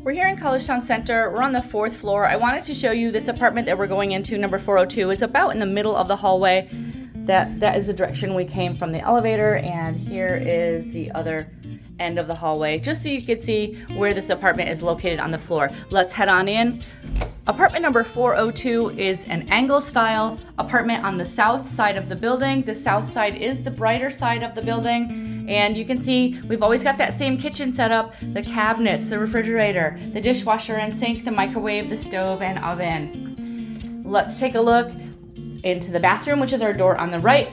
We're here in Collegetown Center. We're on the 4th floor. I wanted to show you this apartment that we're going into, number 402, is about in the middle of the hallway. That is the direction we came from the elevator, and here is the other end of the hallway, just so you can see where this apartment is located on the floor. Let's head on in. Apartment number 402 is an angle style apartment on the south side of the building. The south side is the brighter side of the building. And you can see we've always got that same kitchen setup, the cabinets, the refrigerator, the dishwasher and sink, the microwave, the stove and oven. Let's take a look into the bathroom, which is our door on the right.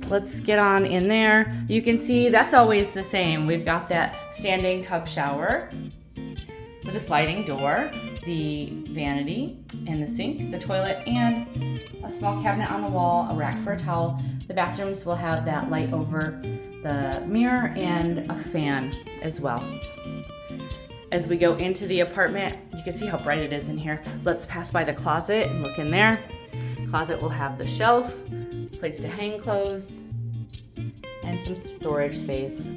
Let's get on in there. You can see that's always the same. We've got that standing tub shower with a sliding door, the vanity and the sink, the toilet, and a small cabinet on the wall, a rack for a towel. The bathrooms will have that light over the mirror and a fan as well. As we go into the apartment, you can see how bright it is in here. Let's pass by the closet and look in there. Closet will have the shelf, place to hang clothes, and some storage space.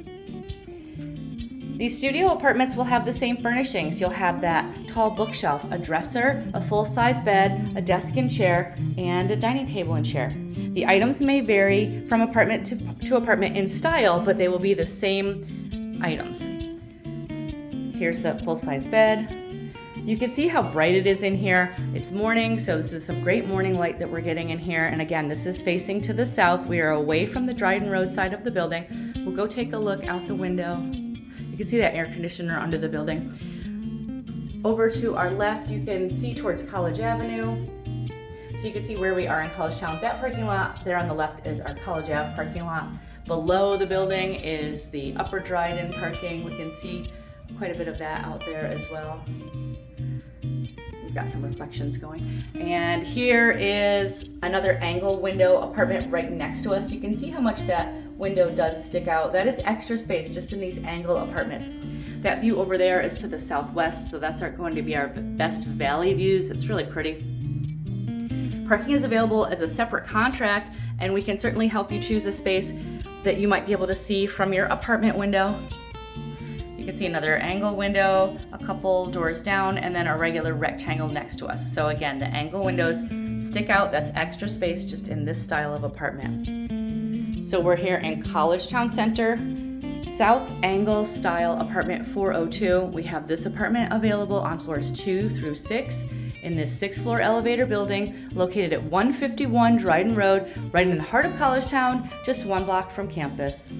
These studio apartments will have the same furnishings. You'll have that tall bookshelf, a dresser, a full-size bed, a desk and chair, and a dining table and chair. The items may vary from apartment to apartment in style, but they will be the same items. Here's the full-size bed. You can see how bright it is in here. It's morning, so this is some great morning light that we're getting in here. And again, this is facing to the south. We are away from the Dryden Road side of the building. We'll go take a look out the window. You can see that air conditioner under the building. Over to our left, you can see towards College Avenue. So you can see where we are in Collegetown. That parking lot there on the left is our College Ave parking lot. Below the building is the Upper Dryden parking. We can see quite a bit of that out there as well. We've got some reflections going. And here is another angle window apartment right next to us. You can see how much that window does stick out. That is extra space just in these angle apartments. That view over there is to the southwest, so that's going to be our best valley views. It's really pretty. Parking is available as a separate contract, and we can certainly help you choose a space that you might be able to see from your apartment window. You can see another angle window, a couple doors down, and then a regular rectangle next to us. So again, the angle windows stick out. That's extra space just in this style of apartment. So we're here in Collegetown Center, South Angle Style Apartment 402. We have this apartment available on floors 2 through 6 in this 6th floor elevator building located at 151 Dryden Road, right in the heart of Collegetown, just 1 block from campus.